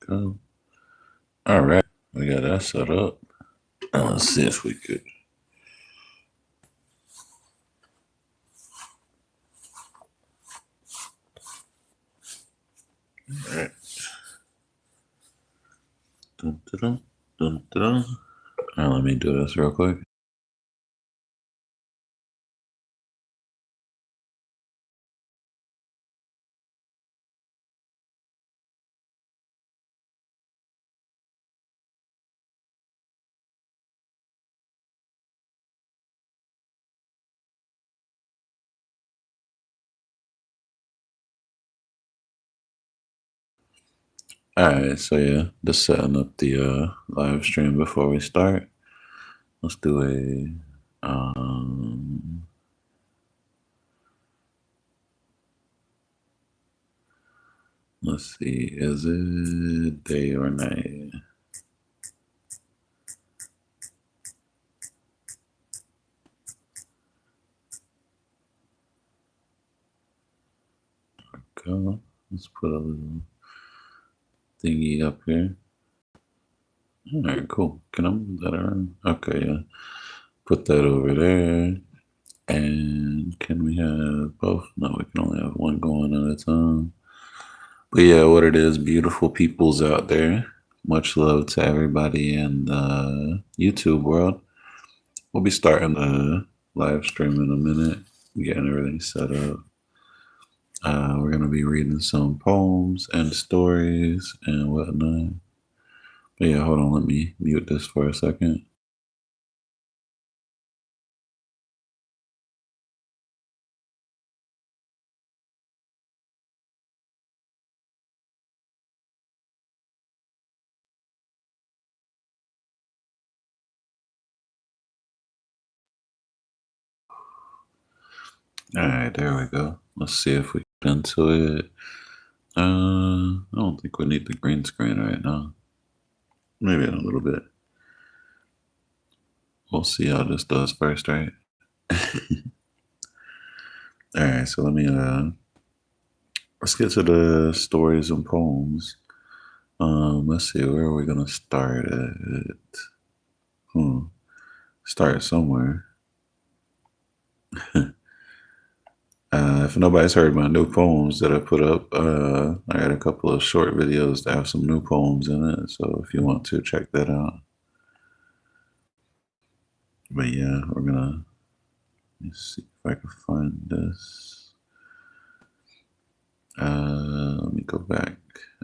go. All right, we got that set up. Let's see if we could. All right. Dun, dun, dun, dun, dun. All right, let me do this real quick. All right, so yeah, just setting up the live stream before we start. Let's do let's see, is it day or night? Go. Let's put a little thingy up here. All right, cool. Can I move that around? Okay, yeah. Put that over there. And can we have both? No, we can only have one going at a time. But yeah, what it is, beautiful peoples out there. Much love to everybody in the YouTube world. We'll be starting the live stream in a minute, getting everything set up. We're going to be reading some poems and stories and whatnot. But yeah, hold on, let me mute this for a second. All right, there we go. Let's see if we get into it. I don't think we need the green screen right now. Maybe in a little bit. We'll see how this does first, right? All right, so let's get to the stories and poems. Let's see, where are we gonna start at? Start somewhere. If nobody's heard my new poems that I put up, I got a couple of short videos that have some new poems in it. So if you want to check that out. But yeah, let me see if I can find this. Let me go back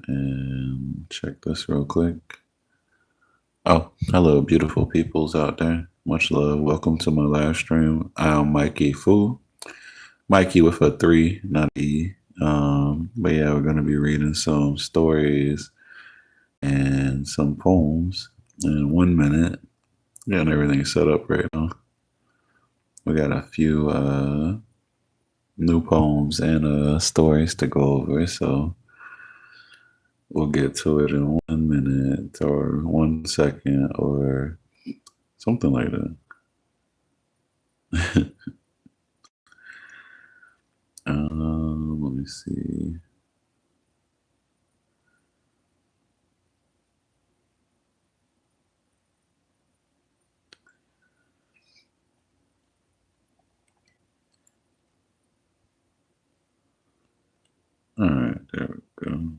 and check this real quick. Oh, hello, beautiful peoples out there. Much love. Welcome to my live stream. I'm Mikey Fu. Mikey with a 3, not E. But yeah, we're going to be reading some stories and some poems in 1 minute. Getting everything set up right now. We got a few new poems and stories to go over, so we'll get to it in 1 minute or 1 second or something like that. Let me see. All right, there we go.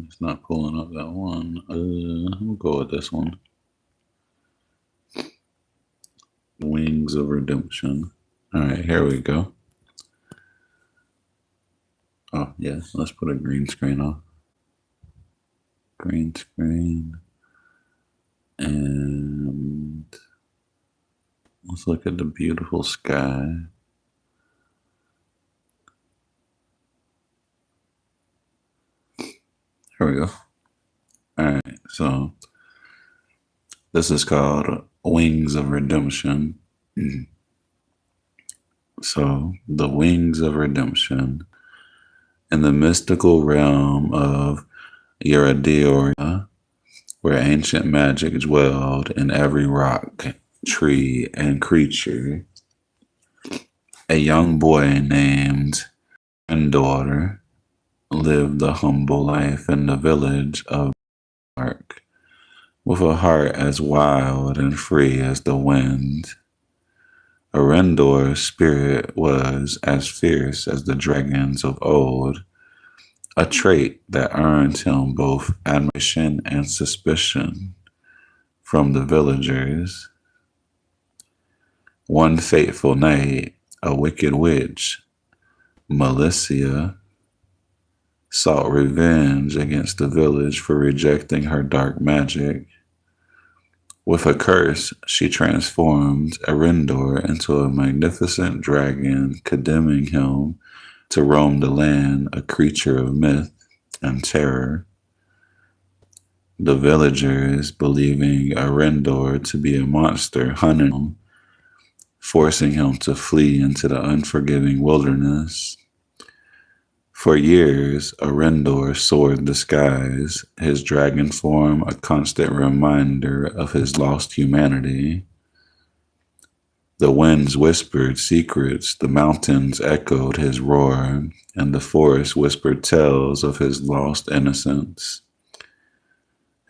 It's not pulling up that one. We'll go with this one. Wings of Redemption. All right, here we go. Oh, yeah, let's put a green screen on. Green screen. And let's look at the beautiful sky. Here we go. All right, so this is called Wings of Redemption. So, the wings of redemption. In the mystical realm of Eurydiora, where ancient magic dwelled in every rock, tree, and creature, a young boy named Granddaughter lived a humble life in the village of Ark, with a heart as wild and free as the wind. Arendor's spirit was as fierce as the dragons of old, a trait that earned him both admiration and suspicion from the villagers. One fateful night, a wicked witch, Malicia, sought revenge against the village for rejecting her dark magic. With a curse, she transformed Arendor into a magnificent dragon, condemning him to roam the land, a creature of myth and terror. The villagers, believing Arendor to be a monster, hunted him, forcing him to flee into the unforgiving wilderness. For years, Arendor soared the skies, his dragon form a constant reminder of his lost humanity. The winds whispered secrets, the mountains echoed his roar, and the forest whispered tales of his lost innocence.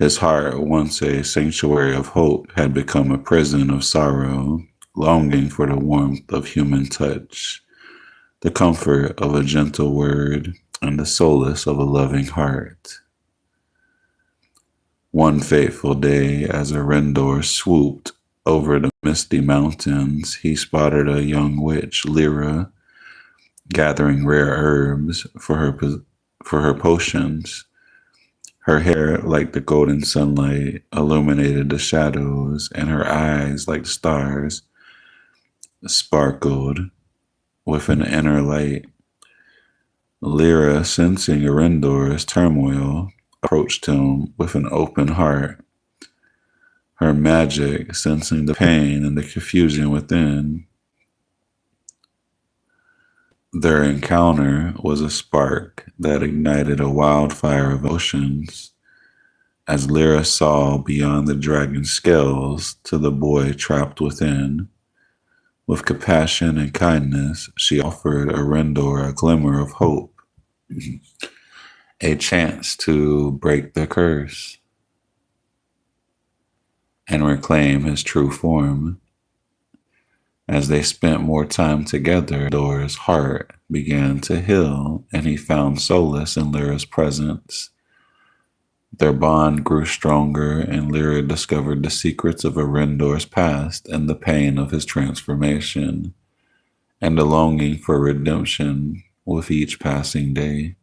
His heart, once a sanctuary of hope, had become a prison of sorrow, longing for the warmth of human touch, the comfort of a gentle word, and the solace of a loving heart. One fateful day, as Arendor swooped over the misty mountains, he spotted a young witch, Lyra, gathering rare herbs for her potions. Her hair, like the golden sunlight, illuminated the shadows, and her eyes, like stars, sparkled with an inner light. Lyra, sensing Arendor's turmoil, approached him with an open heart. Her magic, sensing the pain and the confusion within. Their encounter was a spark that ignited a wildfire of emotions. As Lyra saw beyond the dragon's scales to the boy trapped within, with compassion and kindness, she offered Arendor a glimmer of hope, a chance to break the curse and reclaim his true form. As they spent more time together, Arendor's heart began to heal, and he found solace in Lyra's presence. Their bond grew stronger, and Lyra discovered the secrets of Arendor's past and the pain of his transformation, and the longing for redemption with each passing day.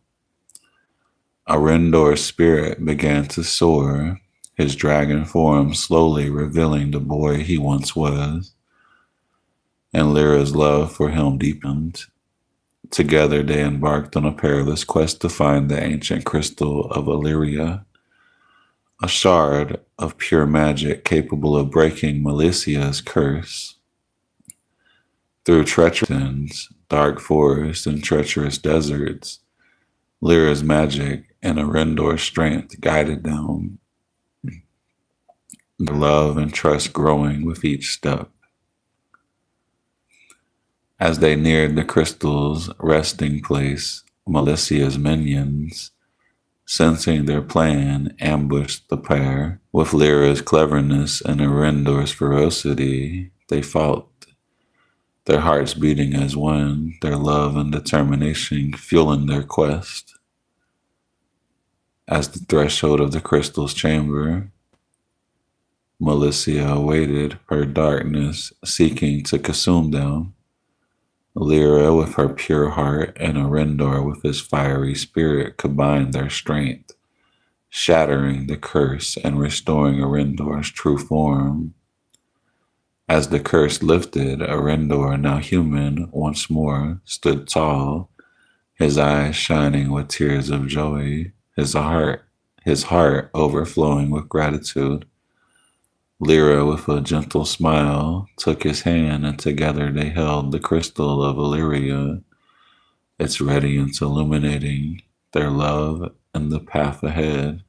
Arendor's spirit began to soar, his dragon form slowly revealing the boy he once was, and Lyra's love for him deepened. Together they embarked on a perilous quest to find the ancient crystal of Illyria, a shard of pure magic capable of breaking Malicia's curse. Through treacherous dark forests and treacherous deserts, Lyra's magic and Arendor's strength guided them, their love and trust growing with each step. As they neared the crystal's resting place, Malicia's minions, sensing their plan, ambushed the pair. With Lyra's cleverness and Arendor's ferocity, they fought, their hearts beating as one, their love and determination fueling their quest. As the threshold of the crystal's chamber, Malicia awaited, her darkness seeking to consume them. Lyra with her pure heart and Arendor with his fiery spirit combined their strength, shattering the curse and restoring Arendor's true form. As the curse lifted, Arendor, now human once more, stood tall, his eyes shining with tears of joy, his heart overflowing with gratitude. Lyra, with a gentle smile, took his hand, and together they held the crystal of Illyria, its radiance illuminating their love and the path ahead.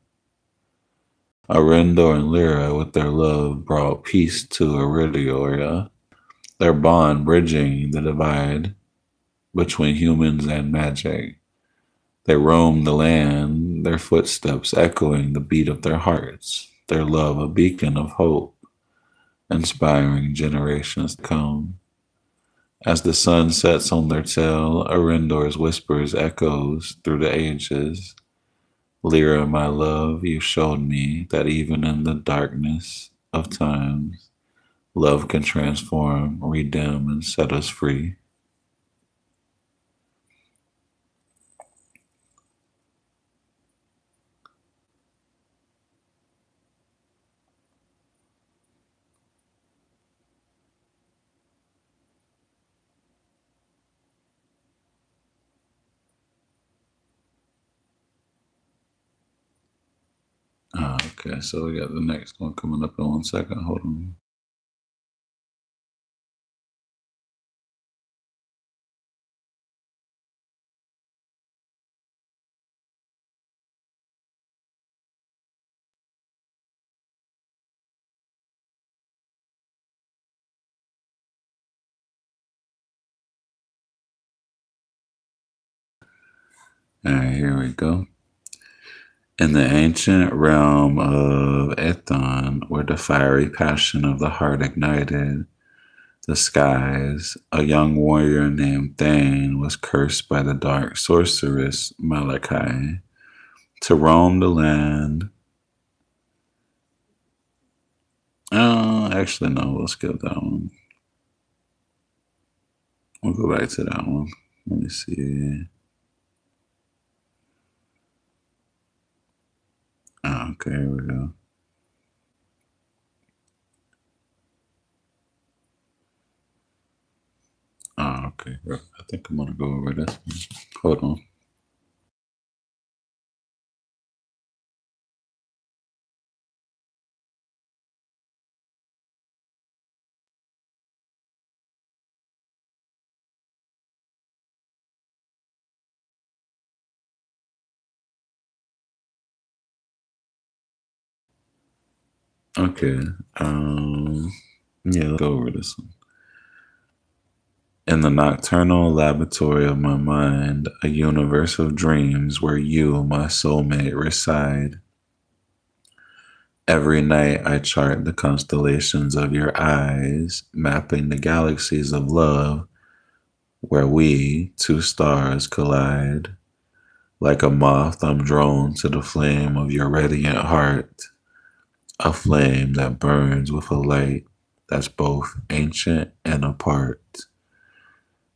Arendor and Lyra with their love brought peace to Aridioria, their bond bridging the divide between humans and magic. They roamed the land, their footsteps echoing the beat of their hearts, their love a beacon of hope, inspiring generations to come. As the sun sets on their tail, Arendor's whispers echoes through the ages. Lyra, my love, you showed me that even in the darkness of times, love can transform, redeem, and set us free. Okay, so we got the next one coming up in 1 second. Hold on. All right, here we go. In the ancient realm of Ethon, where the fiery passion of the heart ignited the skies, a young warrior named Thane was cursed by the dark sorceress Malachi to roam the land. Actually, no, we'll skip that one. We'll go back to that one. Let me see. Okay, here we go. Okay. I think I'm going to go over this one. Hold on. Okay. Yeah, let's go over this one. In the nocturnal laboratory of my mind, a universe of dreams where you, my soulmate, reside. Every night I chart the constellations of your eyes, mapping the galaxies of love where we, two stars, collide. Like a moth, I'm drawn to the flame of your radiant heart, a flame that burns with a light that's both ancient and apart.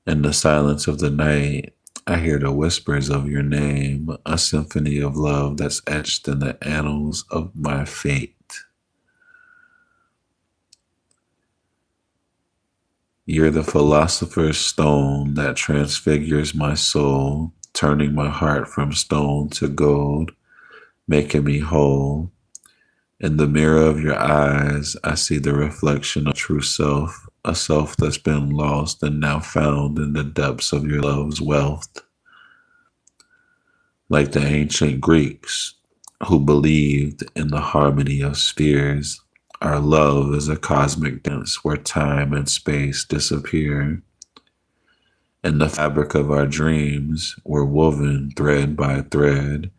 In the silence of the night, I hear the whispers of your name, a symphony of love that's etched in the annals of my fate. You're the philosopher's stone that transfigures my soul, turning my heart from stone to gold, making me whole. In the mirror of your eyes, I see the reflection of true self, a self that's been lost and now found in the depths of your love's wealth. Like the ancient Greeks who believed in the harmony of spheres, our love is a cosmic dance where time and space disappear. In the fabric of our dreams, we're woven thread by thread,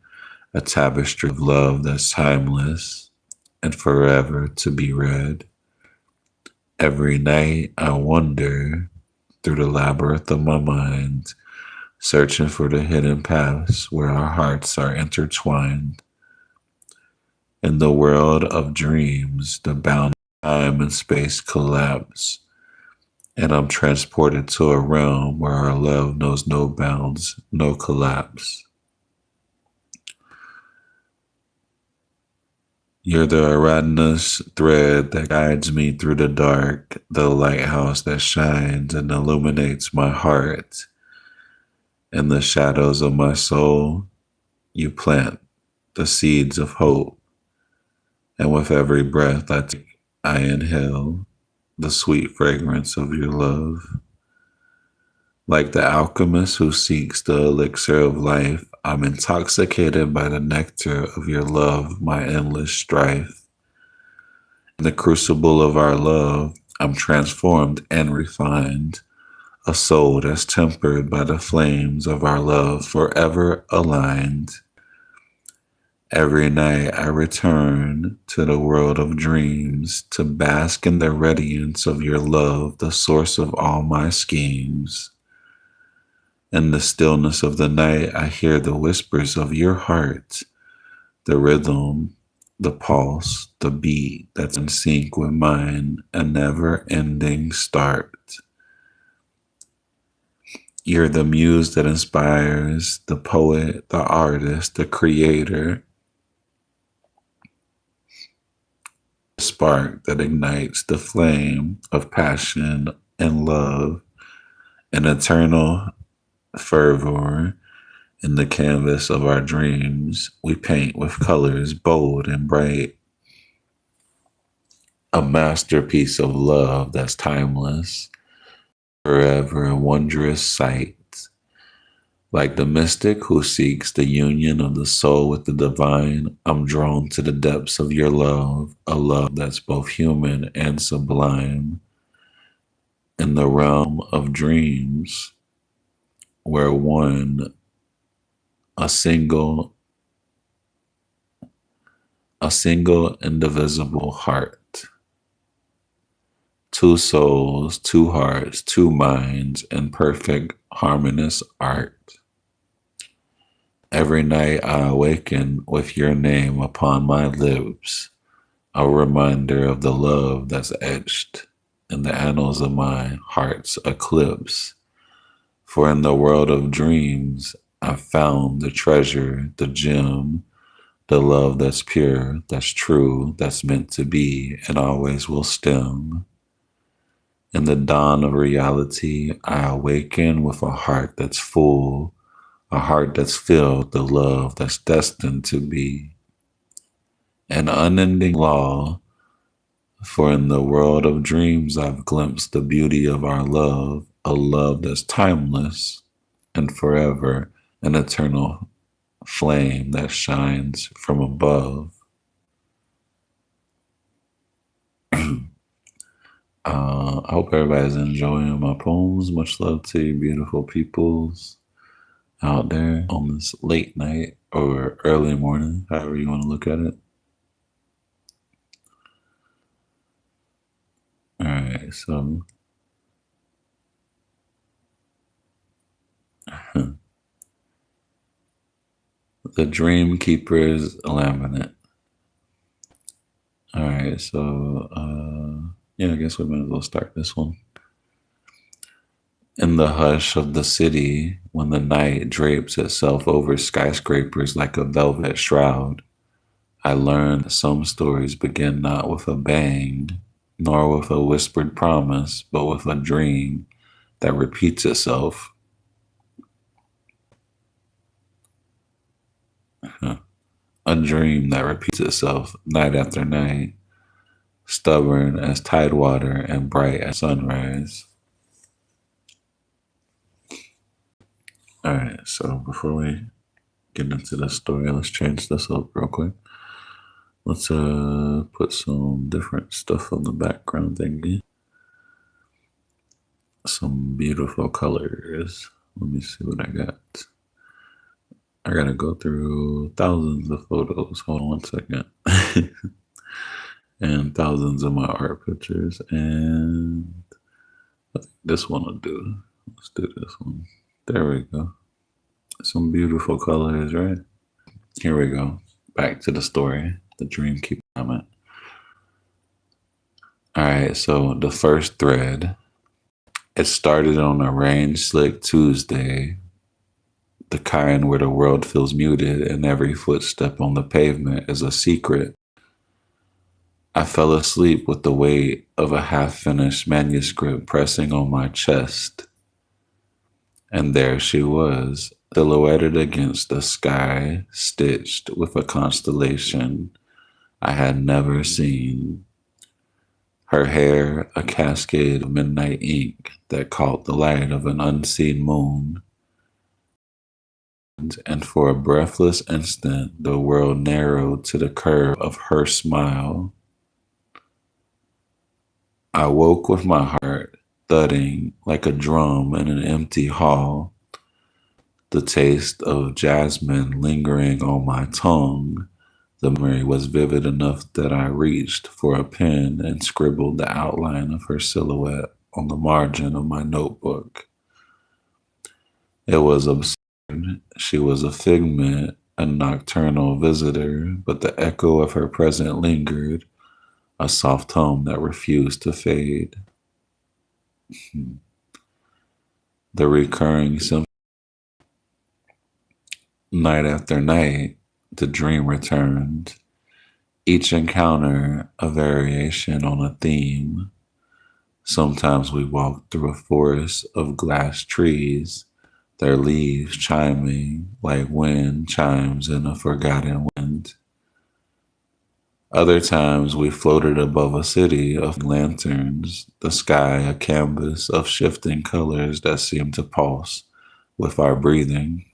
a tapestry of love that's timeless and forever to be read. Every night I wander through the labyrinth of my mind, searching for the hidden paths where our hearts are intertwined. In the world of dreams, the bound time and space collapse, and I'm transported to a realm where our love knows no bounds, no collapse. You're the Aradnus thread that guides me through the dark, the lighthouse that shines and illuminates my heart. In the shadows of my soul, you plant the seeds of hope, and with every breath I take, I inhale the sweet fragrance of your love. Like the alchemist who seeks the elixir of life, I'm intoxicated by the nectar of your love, my endless strife. In the crucible of our love, I'm transformed and refined, a soul that's tempered by the flames of our love, forever aligned. Every night I return to the world of dreams to bask in the radiance of your love, the source of all my schemes. In the stillness of the night, I hear the whispers of your heart, the rhythm, the pulse, the beat that's in sync with mine, a never ending start. You're the muse that inspires, the poet, the artist, the creator, the spark that ignites the flame of passion and love, an eternal fervor. In the canvas of our dreams, we paint with colors bold and bright, a masterpiece of love that's timeless, forever a wondrous sight. Like the mystic who seeks the union of the soul with the divine, I'm drawn to the depths of your love, a love that's both human and sublime. In the realm of dreams, where one, a single, a single indivisible heart, two souls, two hearts, two minds, in perfect harmonious art. Every night I awaken with your name upon my lips, a reminder of the love that's etched in the annals of my heart's eclipse. For in the world of dreams, I found the treasure, the gem, the love that's pure, that's true, that's meant to be, and always will stem. In the dawn of reality, I awaken with a heart that's full, a heart that's filled the love that's destined to be. An unending law, for in the world of dreams I've glimpsed the beauty of our love, a love that's timeless and forever, an eternal flame that shines from above. I hope everybody's enjoying my poems. Much love to you, beautiful peoples out there on this late night or early morning, however you want to look at it. All right, so the Dream Keeper's Laminate. All right, so yeah, I guess we might as well start this one. In the hush of the city, when the night drapes itself over skyscrapers like a velvet shroud, I learned that some stories begin not with a bang, nor with a whispered promise, but with a dream that repeats itself. A dream that repeats itself night after night, stubborn as tidewater and bright as sunrise. All right, so before we get into the story, let's change this up real quick. Let's put some different stuff on the background thingy. Some beautiful colors. Let me see what I got. I gotta go through thousands of photos. Hold on 1 second. And thousands of my art pictures. And I think this one will do. Let's do this one. There we go. Some beautiful colors, right? Here we go. Back to the story. The Dream Keeper comment. All right, so the first thread. It started on a rain slick Tuesday, the kind where the world feels muted and every footstep on the pavement is a secret. I fell asleep with the weight of a half-finished manuscript pressing on my chest. And there she was, silhouetted against the sky, stitched with a constellation I had never seen. her hair a cascade of midnight ink that caught the light of an unseen moon. And for a breathless instant, the world narrowed to the curve of her smile. I woke with my heart thudding like a drum in an empty hall, the taste of jasmine lingering on my tongue. The memory was vivid enough that I reached for a pen and scribbled the outline of her silhouette on the margin of my notebook. It was absurd. She was a figment, a nocturnal visitor, but the echo of her presence lingered, a soft hum that refused to fade. The recurring symphony, night after night, the dream returned. Each encounter a variation on a theme. Sometimes we walked through a forest of glass trees, their leaves chiming like wind chimes in a forgotten wind. Other times we floated above a city of lanterns, the sky a canvas of shifting colors that seemed to pulse with our breathing.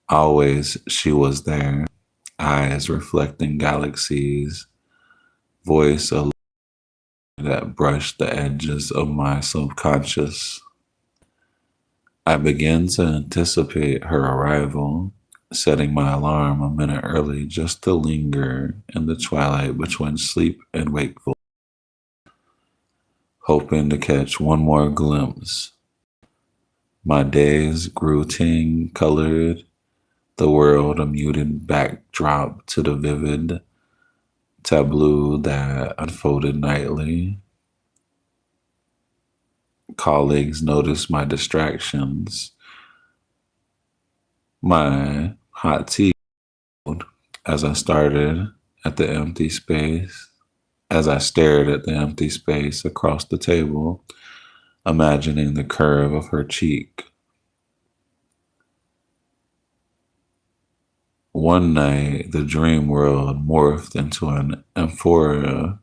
Always she was there, eyes reflecting galaxies, voice a that brushed the edges of my subconscious. I began to anticipate her arrival, setting my alarm a minute early just to linger in the twilight between sleep and wakefulness, hoping to catch one more glimpse. My days grew ting colored, the world a muted backdrop to the vivid tableau that unfolded nightly. Colleagues noticed my distractions, my hot tea as I started at the empty space, as I stared at the empty space across the table, imagining the curve of her cheek. One night, the dream world morphed into an amphoria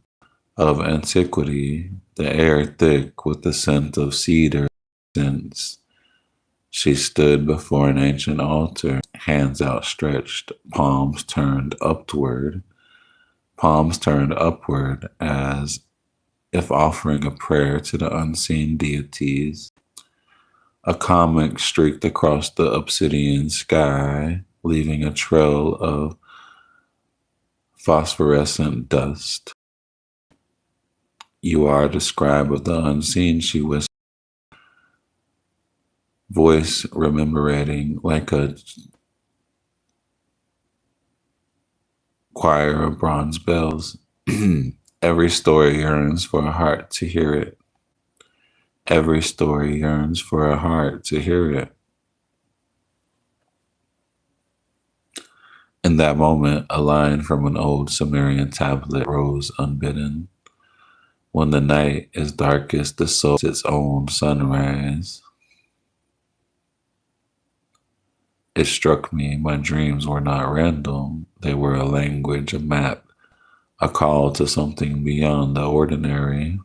of antiquity, the air thick with the scent of cedar incense. She stood before an ancient altar, hands outstretched, palms turned upward as if offering a prayer to the unseen deities. A comet streaked across the obsidian sky, leaving a trail of phosphorescent dust. You are the scribe of the unseen, she whispered, voice reverberating like a choir of bronze bells. Every story yearns for a heart to hear it. Every story yearns for a heart to hear it. In that moment, a line from an old Sumerian tablet rose unbidden. When the night is darkest, the soul is its own sunrise. It struck me my dreams were not random. They were a language, a map, a call to something beyond the ordinary.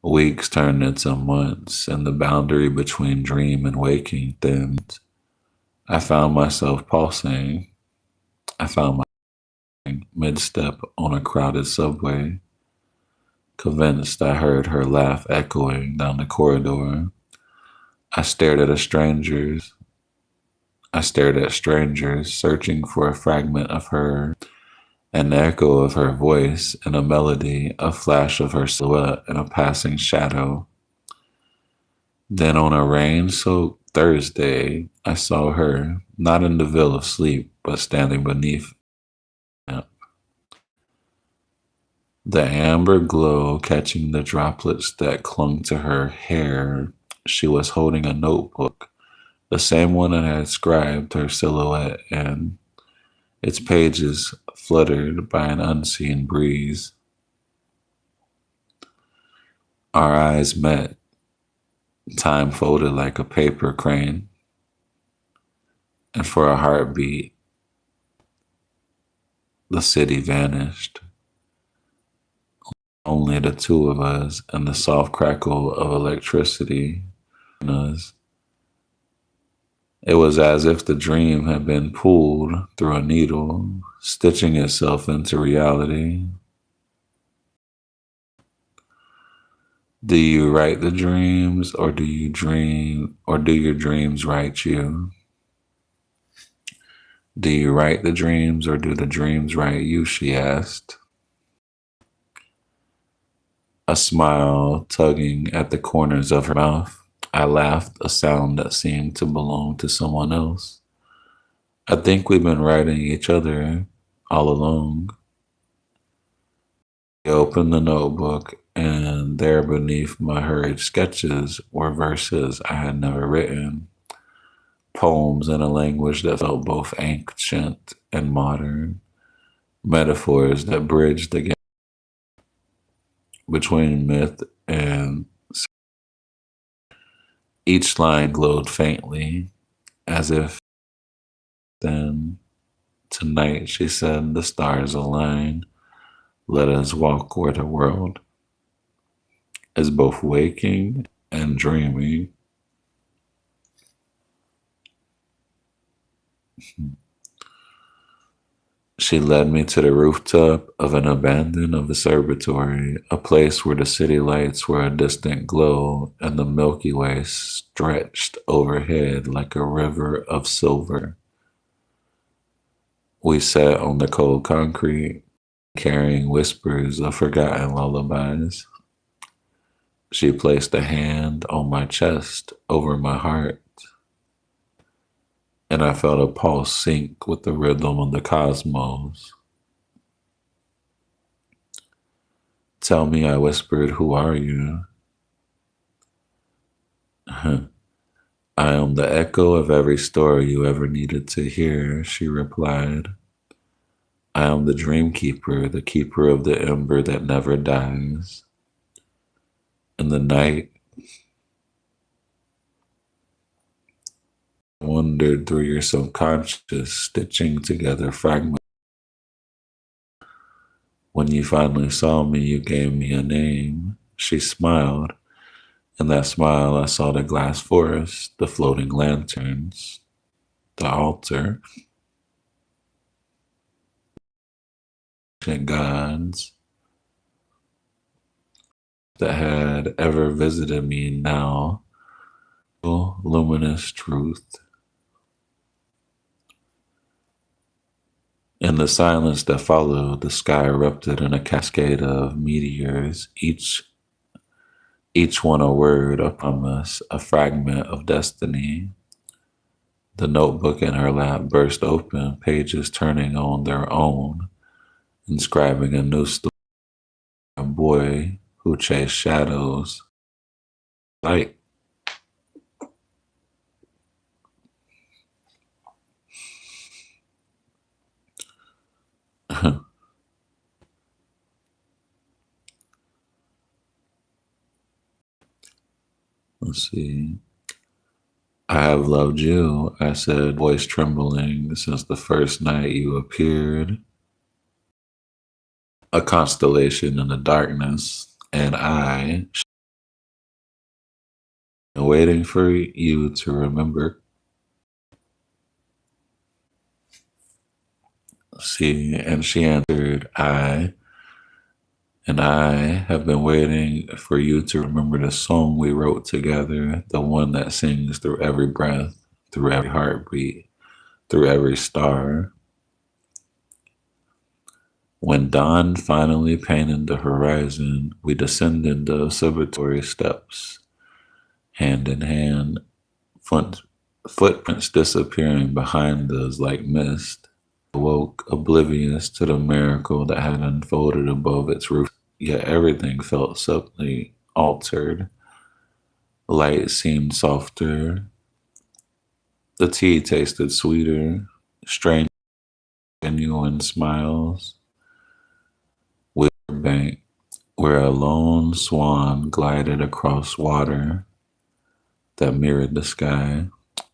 Weeks turned into months, and the boundary between dream and waking thinned. I found myself pulsing. I found my mid-step on a crowded subway, convinced I heard her laugh echoing down the corridor. I stared at strangers. I stared at strangers, searching for a fragment of her, an echo of her voice in a melody, a flash of her silhouette in a passing shadow. Then on a rain-soaked Thursday, I saw her, not in the veil of sleep, but standing beneath it. The amber glow catching the droplets that clung to her hair. She was holding a notebook, the same one I had scribed her silhouette in, its pages fluttered by an unseen breeze. Our eyes met, time folded like a paper crane, and for a heartbeat, the city vanished. only the two of us and the soft crackle of electricity in us. It was as if the dream had been pulled through a needle, stitching itself into reality. Do you write the dreams, or do you dream, or do your dreams write you? Do you write the dreams, or do the dreams write you? She asked, a smile tugging at the corners of her mouth. I laughed, a sound that seemed to belong to someone else. I think we've been writing each other all along. I opened the notebook, and there beneath my hurried sketches were verses I had never written, poems in a language that felt both ancient and modern, metaphors that bridged the gap between myth and each line glowed faintly, as if then tonight, she said, the stars align. Let us walk where the world is both waking and dreaming. She led me to the rooftop of an abandoned observatory, a place where the city lights were a distant glow and the Milky Way stretched overhead like a river of silver. We sat on the cold concrete, carrying whispers of forgotten lullabies. She placed a hand on my chest over my heart, and I felt a pulse sync with the rhythm of the cosmos. Tell me, I whispered, who are you? I am the echo of every story you ever needed to hear, she replied. I am the dream keeper, the keeper of the ember that never dies. In the night, I wandered through your subconscious, stitching together fragments. When you finally saw me, you gave me a name. She smiled. In that smile, I saw the glass forest, the floating lanterns, the altar, and gods that had ever visited me now. Luminous truth. In the silence that followed, the sky erupted in a cascade of meteors, each one a word, a promise, a fragment of destiny. The notebook in her lap burst open, pages turning on their own, inscribing a new story, a boy who chased shadows. Light. Let's see. I have loved you, I said, voice trembling, since the first night you appeared. A constellation in the darkness, and I, waiting for you to remember. And she answered, and I have been waiting for you to remember the song we wrote together, the one that sings through every breath, through every heartbeat, through every star. When dawn finally painted the horizon, we descended the observatory steps, hand in hand, footprints disappearing behind us like mist. Awoke oblivious to the miracle that had unfolded above its roof, yet everything felt suddenly altered. Light seemed softer, the tea tasted sweeter, strange genuine smiles. We were bank where a lone swan glided across water that mirrored the sky.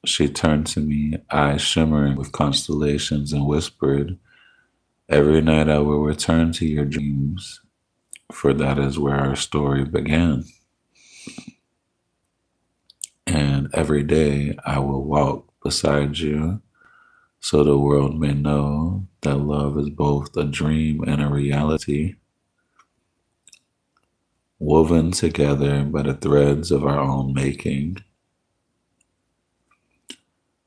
She turned to me, eyes shimmering with constellations, and whispered, every night I will return to your dreams. for that is where our story began. And every day I will walk beside you so the world may know that love is both a dream and a reality, woven together by the threads of our own making.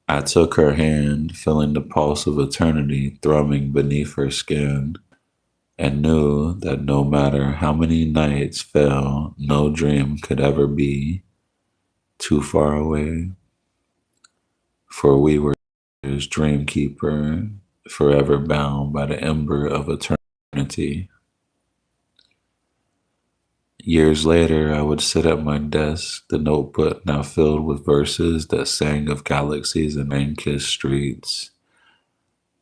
I took her hand, feeling the pulse of eternity thrumming beneath her skin, and knew that no matter how many nights fell, no dream could ever be too far away. For we were his dream keeper, forever bound by the ember of eternity. Years later, I would sit at my desk, the notebook now filled with verses that sang of galaxies and rain-kissed streets.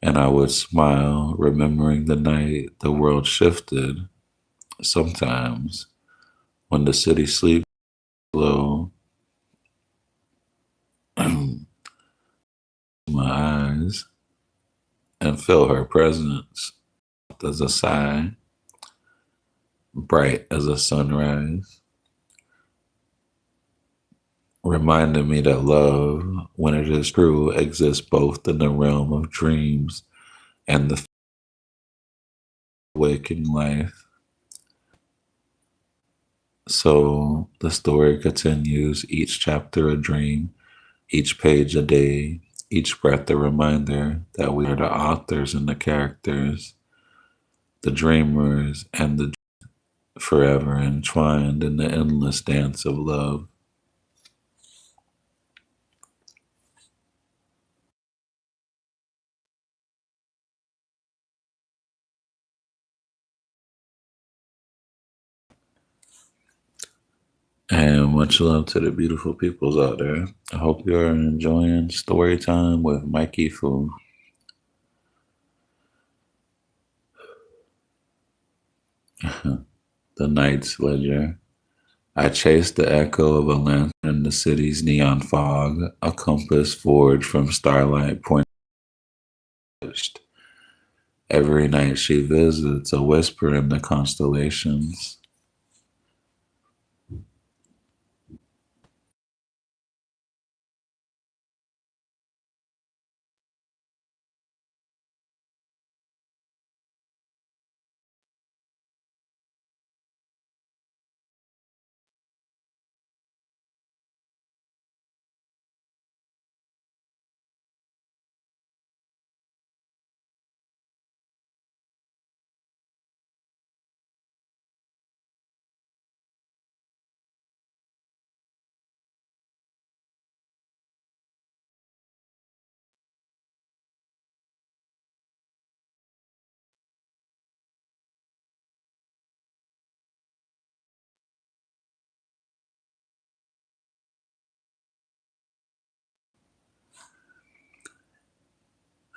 And I would smile, remembering the night the world shifted. Sometimes, when the city sleeps low, my eyes and feel her presence as a sigh, bright as a sunrise, reminding me that love, when it is true, exists both in the realm of dreams and the waking life. So the story continues, each chapter a dream, each page a day, each breath a reminder that we are the authors and the characters, the dreamers and the forever entwined in the endless dance of love. And much love to the beautiful peoples out there. I hope you're enjoying story time with Mikey Fu. The Night's Ledger. I chased the echo of a lantern in the city's neon fog, a compass forged from starlight pointed. Every night she visits, a whisper in the constellations.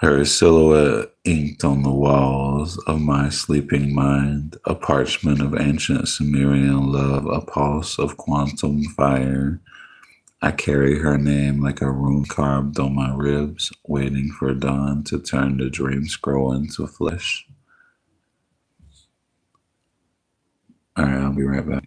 Her silhouette inked on the walls of my sleeping mind, a parchment of ancient Sumerian love, a pulse of quantum fire. I carry her name like a rune carved on my ribs, waiting for dawn to turn the dream scroll into flesh. All right, I'll be right back.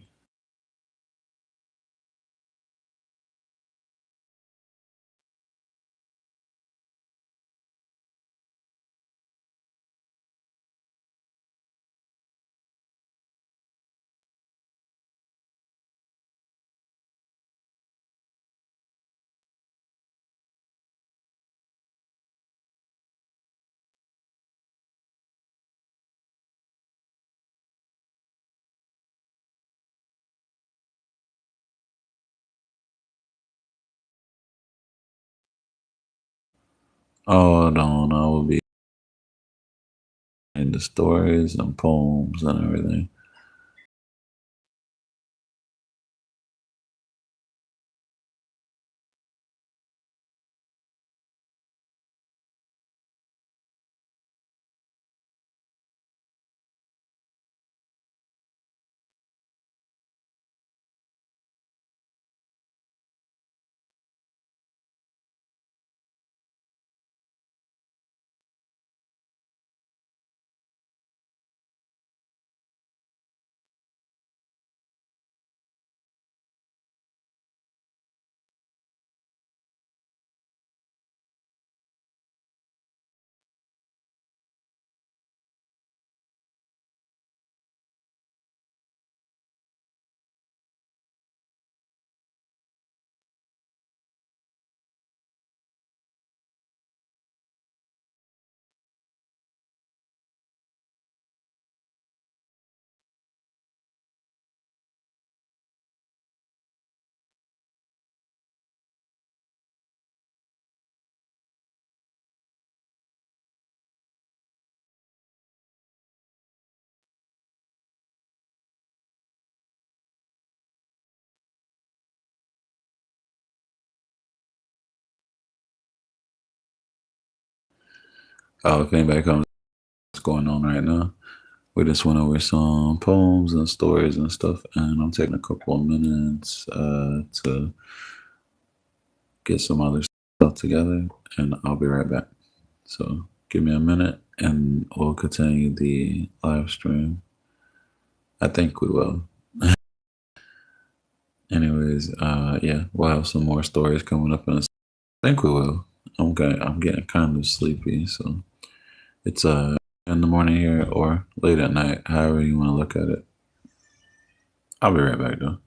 Hold on, I will be in the stories and poems and everything. Oh, if anybody comes, what's going on right now? We just went over some poems and stories and stuff, and I'm taking a couple of minutes to get some other stuff together, and I'll be right back. So give me a minute, and we'll continue the live stream. I think we will. Anyways, yeah, we'll have some more stories coming up in a. I think we will. I'm getting kind of sleepy, so it's in the morning here or late at night, however you want to look at it. I'll be right back though.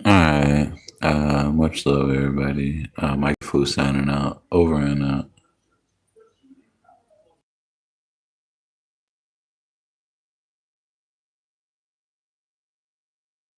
All right. Much love, everybody. Mike Fu signing out. Over and out.